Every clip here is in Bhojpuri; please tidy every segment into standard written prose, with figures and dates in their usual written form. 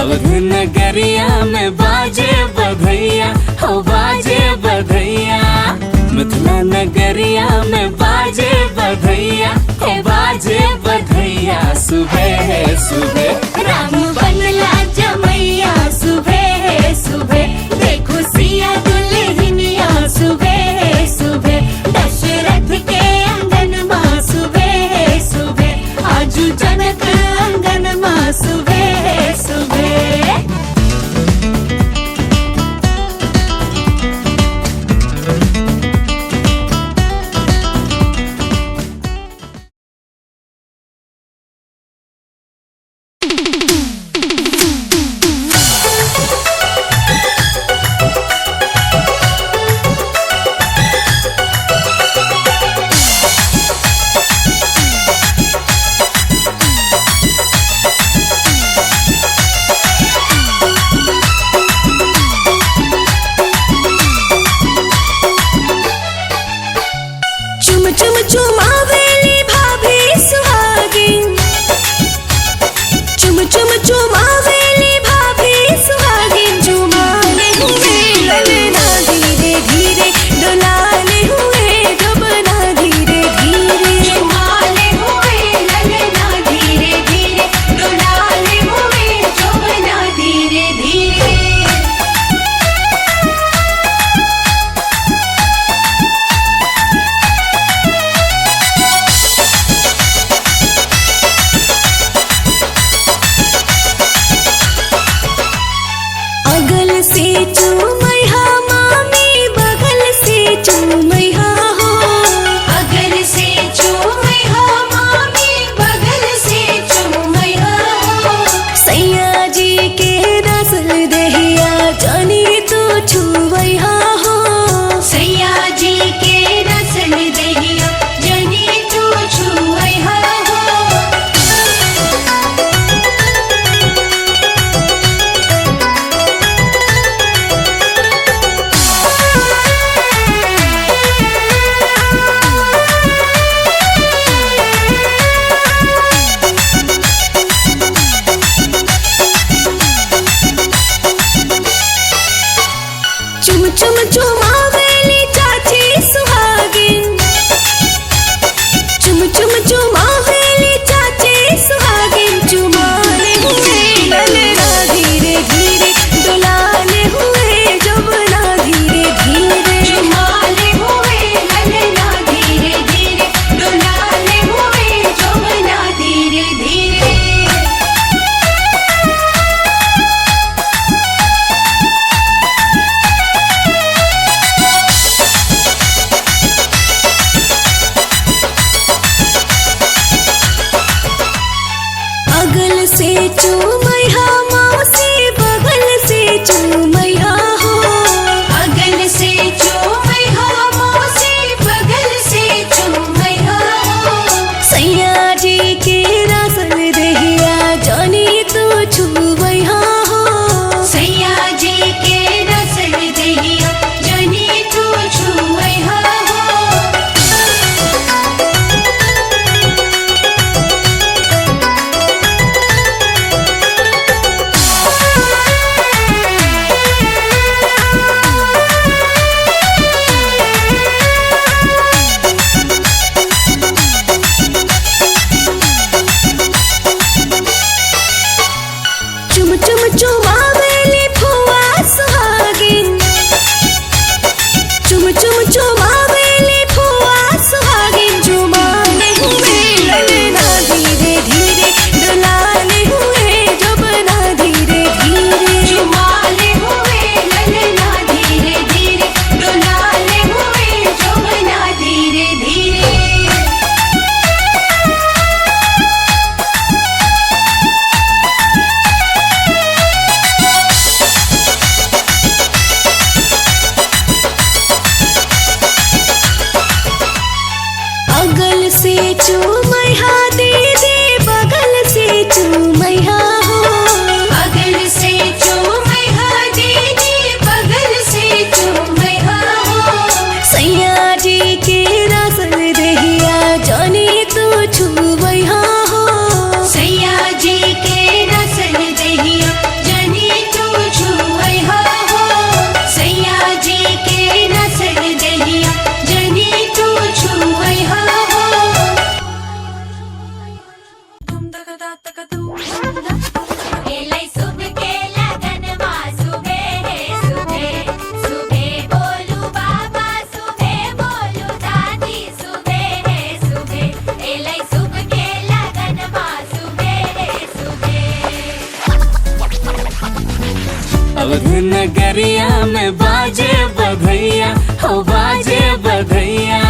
अवध नगरिया में बाजे बधैया, हो बाजे बधैया। मिथिला नगरिया में बाजे बधैया, हो बाजे बधैया। सुबह है सुबह राम बनला जमैया, सुबह है सुबह देखो सिया दुल्हनिया, सुबह है सुबह दशरथ के आंगन माँ, सुबह है सुबह आजू जनक आंगन माँ, सुबह है सुबह। नगरिया में बाजे बधैया हो बाजे बधैया।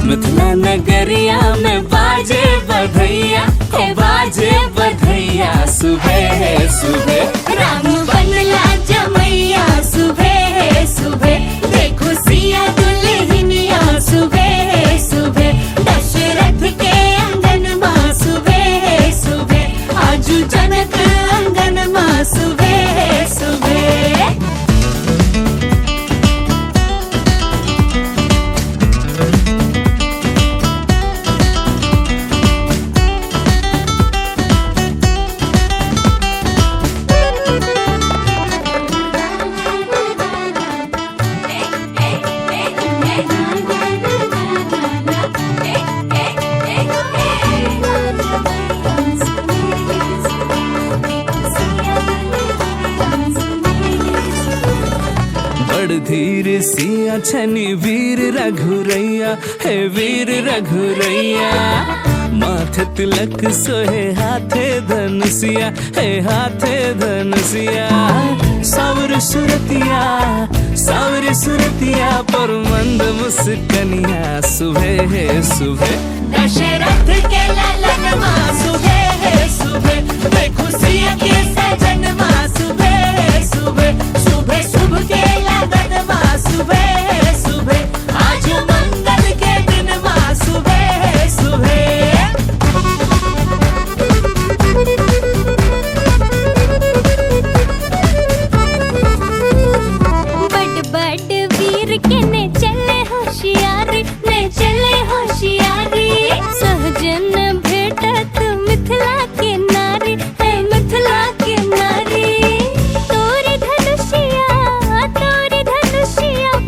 मिथिला नगरिया में बाजे बधैया हो बाजे बधैया। सुबह है सुबह राम बनला जमैया, सुबह है सुबह देखो सिया दुल्हनिया, सुबह है सुबह दशरथ के अंगन माँ, सुबह है सुबह आजू जनक अंगन माँ, सुबह है सुबह। धीर सिया छनी वीर रघुरैया हे वीर रघुरैया। माथे तिलक सोहे हाथे धनुषिया हे हाथे धनुषिया। सावर सुरतिया पर मंद मुस्कनिया, सुबह है सुबह दशरथ के ललन माँ, सुबह है सुबह देखो सिया के सजन माँ, सुबह है सुबह सुबह शुभ के लगन माँ, सुबह है सुबह आज मंगल के दिन माँ, सुबह है सुबह। बड़ वीर के ने चले होशियारी, ने चले होशियारी। सहजन भेटत मिथिला के नारी है, मिथिला के नारी। तोरी धनुषिया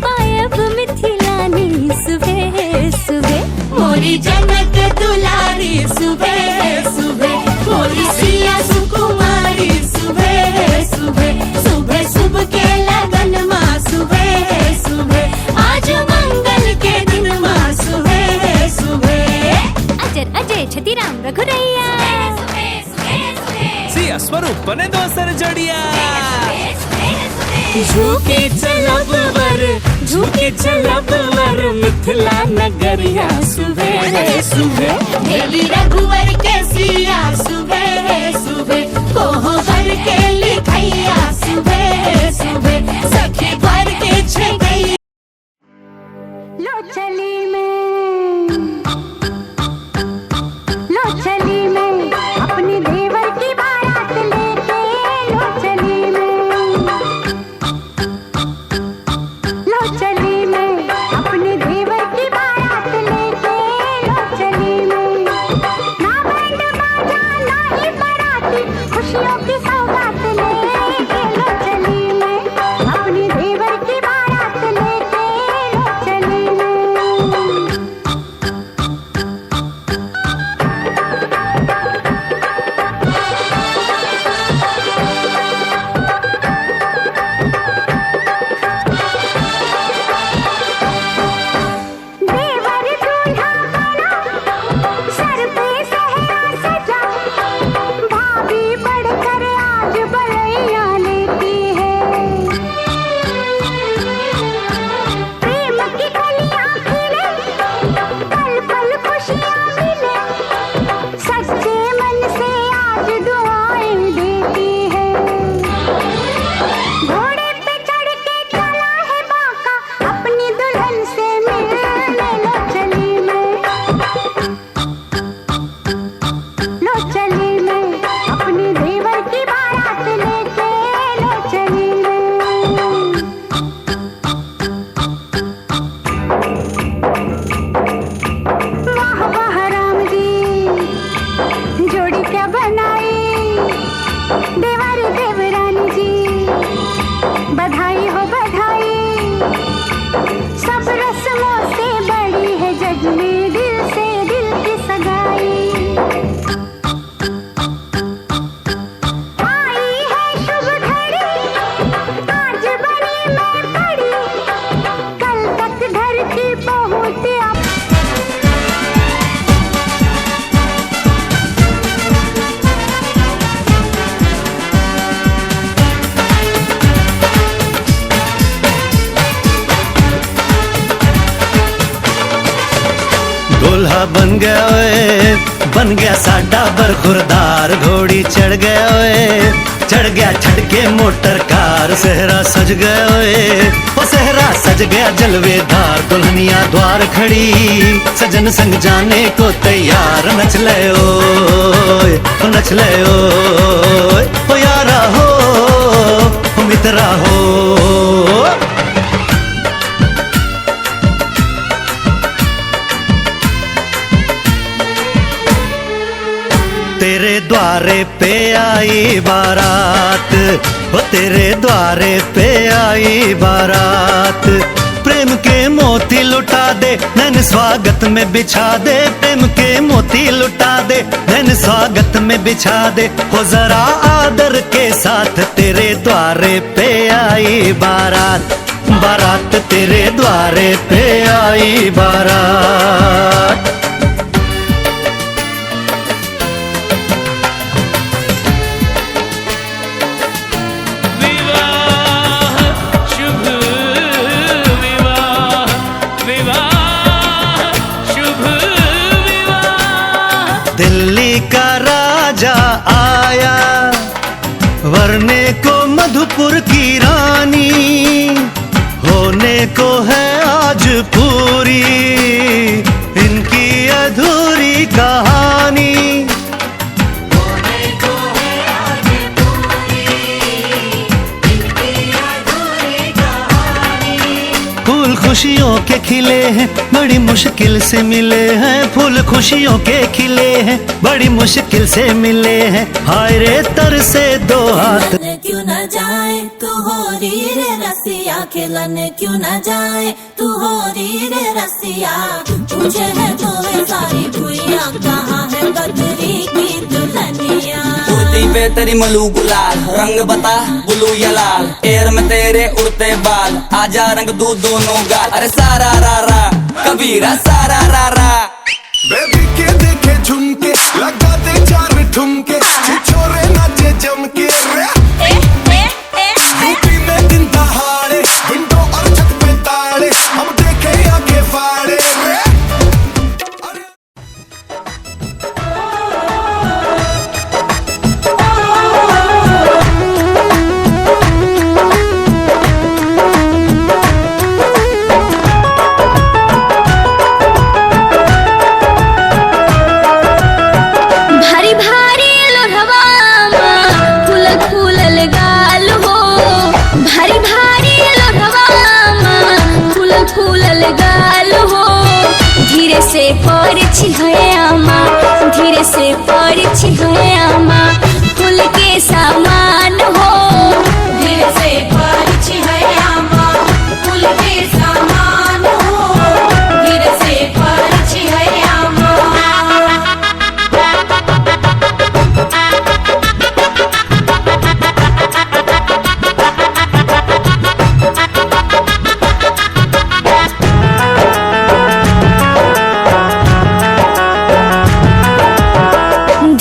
पायब मिथिलानी, सुबह है सुबह मोरी जनक दुलारी, सुबह है सुबह मोरी सिया सुकुमारी, सुबह है सुबह सुबह शुभ के लगन माँ, सुबह है सुबह आज मंगल के दिन माँ, सुबह है सुबह। अजर अजय छतिराम रघुरैया, सिया स्वरूप बने दो सर जड़िया। झुके चलब वर मिथिला नगरिया, सुबह है सुबह मेरी रघुवर के सिया, सुबह है सुबह कोहो घर के लिखैया, सुबह है सुबह सखी घर के छगैया। लो चली मैं अपनी देवर की बारात लेके, लो चली मैं अपने देवर की बारात लेके, लो चली मैं। ना बैंड बाजा ना ही बाराती, खुशियों की दूल्हा बन गया ओए, बन गया साडा बरखुरदार। घोड़ी चढ़ गया ओए, चढ़ गया छड़के मोटर कार। सेहरा सज गया ओए, ओ सेहरा सज गया जलवेदार। दुल्हनिया द्वार खड़ी, सजन संग जाने को तैयार। नच ले ओए, ओ नच ले ओए, ओ यारा हो, ओ मित्रा हो। तेरे द्वारे पे आई बारात, वो तेरे द्वारे पे आई बारात। प्रेम के मोती लुटा दे, नैन स्वागत में बिछा दे। प्रेम के मोती लुटा दे, नैन स्वागत में बिछा दे। हो जरा आदर के साथ तेरे द्वारे पे आई बारात। बारात तेरे द्वारे पे आई बारात। दिल्ली का राजा आया, वरने को मधुपुर की रानी। होने को है आज पूरी इनकी अधूरी कहानी। फूल खुशियों के खिले हैं, बड़ी मुश्किल से मिले हैं। फूल खुशियों के खिले हैं, बड़ी मुश्किल से मिले हैं। हाय रे तर से दो हाथ। क्यों न जाए तू हो री रे रसिया, खिलने क्यों न जाए तू हो री रे रसिया। पूछे है तो वे सारी भुइया, कहाँ है बदरी की दुल्हनिया। कुर्ती पे तेरी मलू गुलाल, रंग बता ब्लू या लाल। एयर में तेरे उड़ते बाल, आजा रंग दू दोनों गाल। अरे सारा रा रा कबीरा सारा रा रा। बेबी के देखे झुमके, लगा दे चार ठुमके। छोरे नाचे जम के यूपी में दिन दहाड़े, विंडो और छत पे ताड़े। हम देखे आंखें फाड़े रे। धीरे से पड़छी है आमा, धीरे से पड़छी है आमा। फूल के सामान हो, धीरे से पड़छी है आमा। फूल के सामान हो, धीरे से पड़छी है आमा।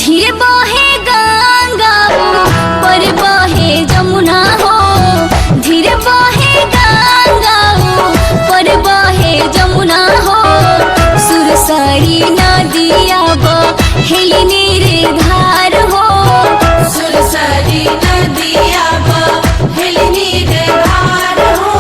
धीरे बहे गंगा पर बहे जमुना हो, धीरे बहे गंगा पर बहे जमुना हो। सुरसरी नदिया बहेली निर्धार हो, सुरसरी नदिया बहेली निर्धार हो।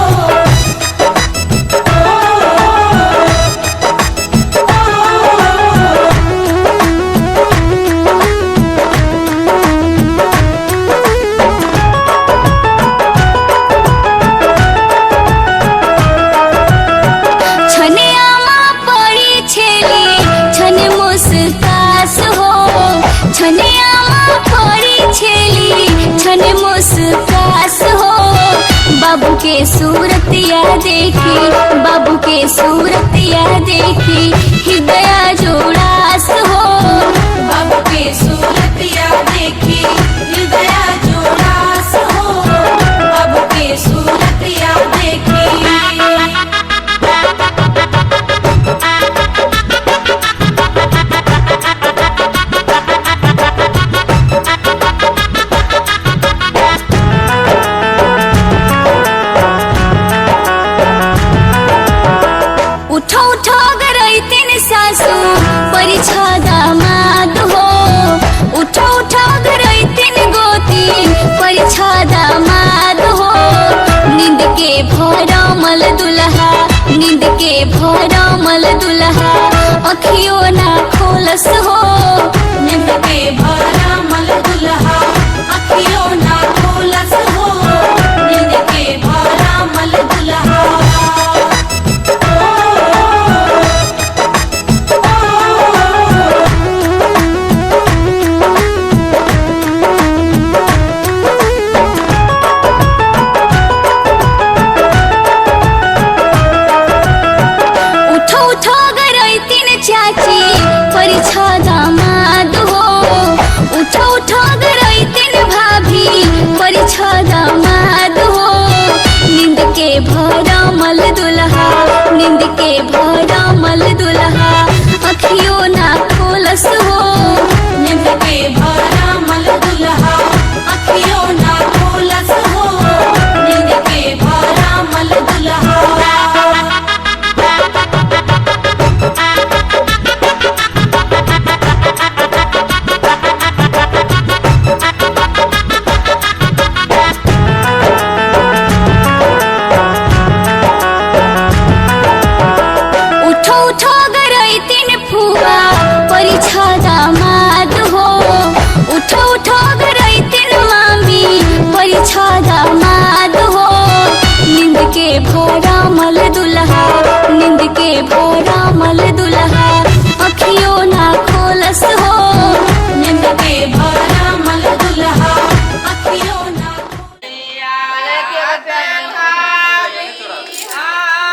बाबू के सूरतिया देखी, बाबू के सूरतिया देखी, हृदय जोड़ास हो। बाबू के सूरतिया देखी, हृदय जोड़ास हो। बाबू के सूरतिया देखी। उठो उठो गरई तीन भरा मल दुल्हा अखियों ना खोलस हो। नींद के भरा मल दुल्हा अखियों ना खोलस हो। नींद के भरा मल दुल्हा चाची परिछा दामाद हो। उठो उठो गरई तीन भाभी परिछा दामाद हो। नींद के भरा मल दुल्हा नींद के भरा मल दुल्हा अखियों ना खोलस हो। नींद के भरा मल दुल्हा अखियों ना खोलस हो। नींद के भरा मल दुल्हा परिछा दामाद हो। उठो उठो गरई तीन मामी परिछा दामाद हो। नींद के भरा मल दुल्हा नींद के भरा मल दुल्हा अखियों ना खोलस हो। नींद के भरा मल दुल्हा अखियों ना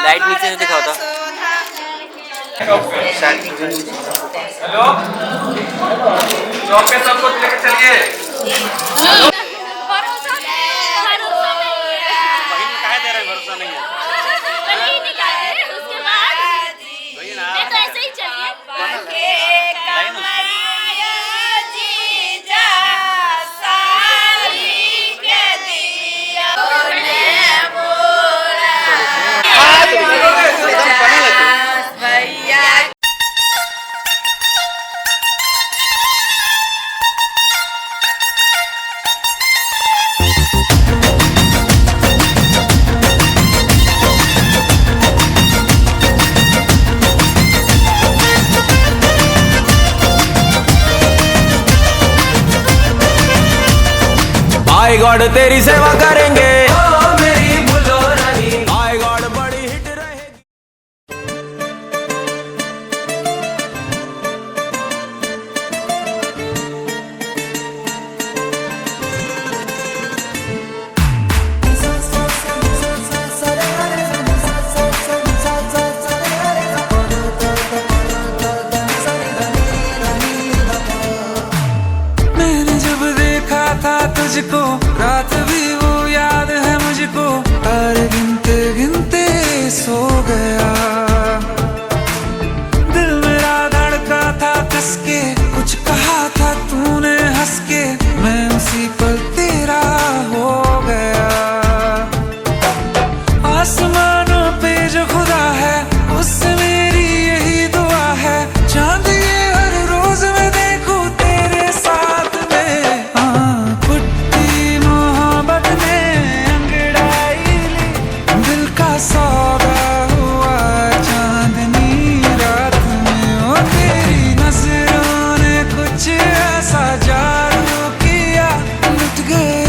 लाइट नीचे से दिखाओ तो। हेलो चौक पे सबको लेके चलिए। भरोसा नहीं है। उसके बाद तो ऐसे ही चलिए। आई गॉड तेरी सेवा करेंगे ओ मेरी भूलो रानी। आई गॉड बड़ी हिट रहेगी। मैंने जब देखा था तुझको रात भी वो याद है मुझको। तारे गिनते गिनते सो गया। दिल मेरा धड़का था कसके कुछ कहा था तूने हंस के। मैं उसी पल तेरा हो गया। आसमानों पे जो खुदा है उससे मेरी यही दुआ है। चांद ये हर रोज मैं देखूं तेरे साथ में। पुट्टी मोहब्बत ने अंगड़ाई ली। दिल का सौदा हुआ चांदनी रात में। ओ तेरी नजरों ने कुछ ऐसा जादू किया। लुट गए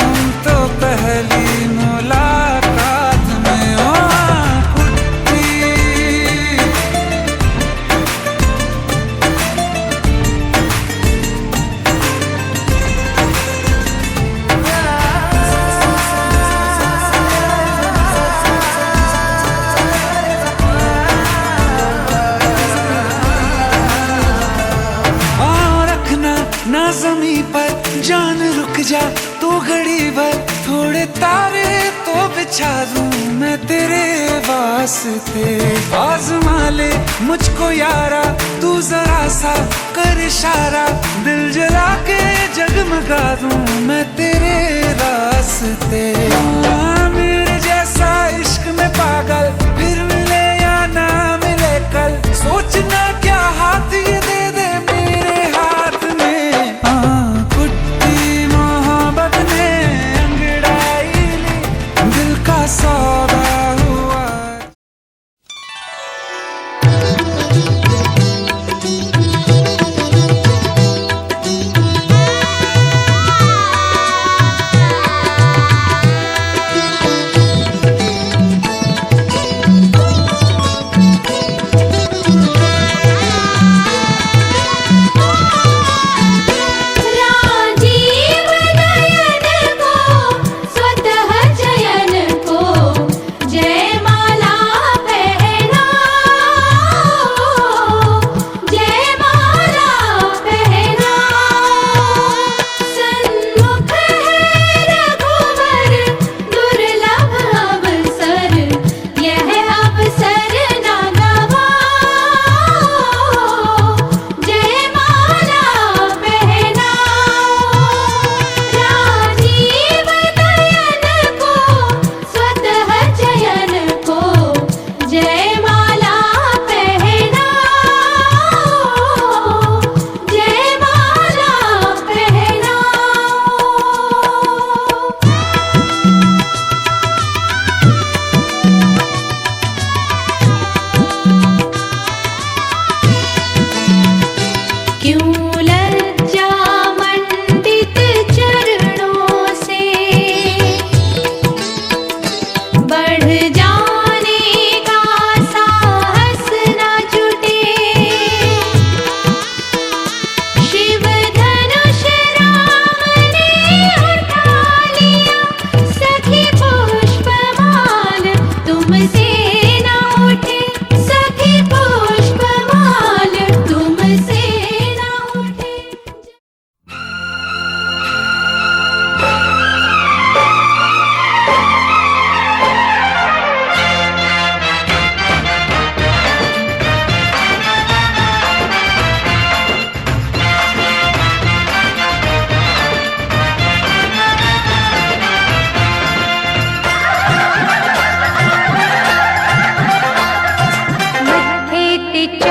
हम तो पहली मुलाकात में। ओ पुट्टी रखना ना ज़मीं पर जान रुक जा तो घड़ी भर। थोड़े तारे तो बिछा दूं मैं तेरे वास्ते। आज़मा ले मुझको यारा तू जरा सा कर इशारा। दिल जला के जगमगा दूं मैं तेरे रास्ते। मेरे जैसा इश्क में पागल फिर मिले या ना मिले कल। सोचना क्या हाथ ये दे दे मेरे हाथ में। पुट्टी मोहब्बत ने अंगड़ाई ली। दिल का सौदा हुआ।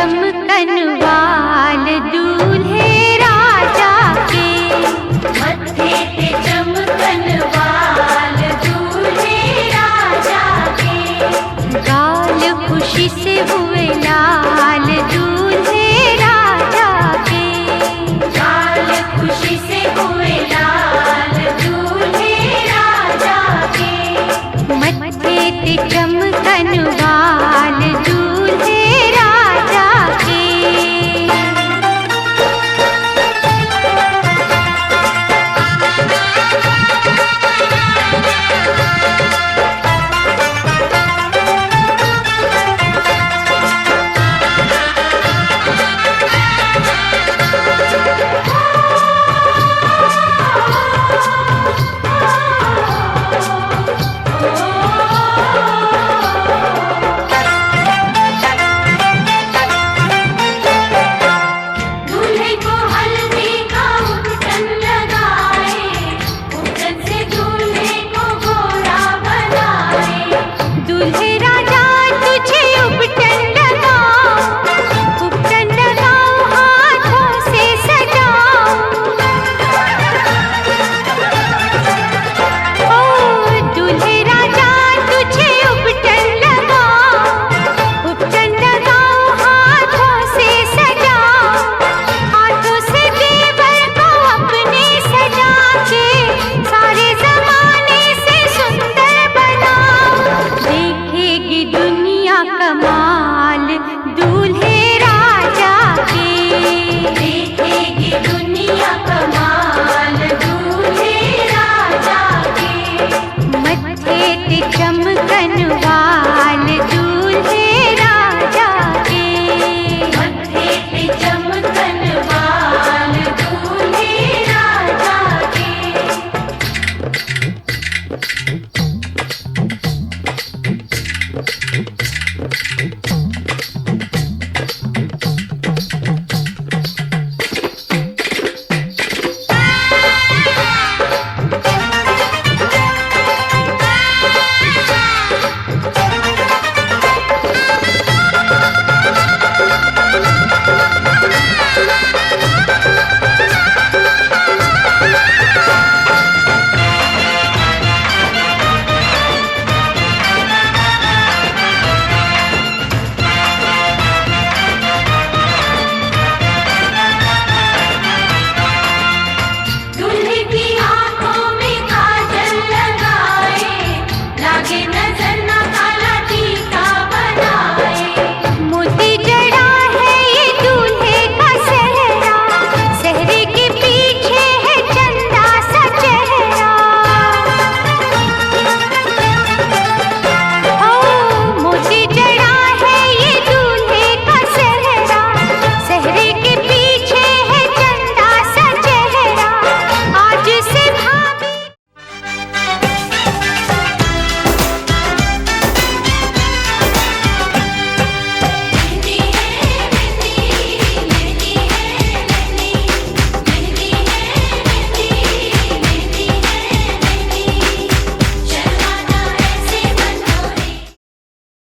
चमकन वाल दूल्हे राजा के, मत्थे पे चमकन वाल दूल्हे राजा के, गाल खुशी से हुए लाल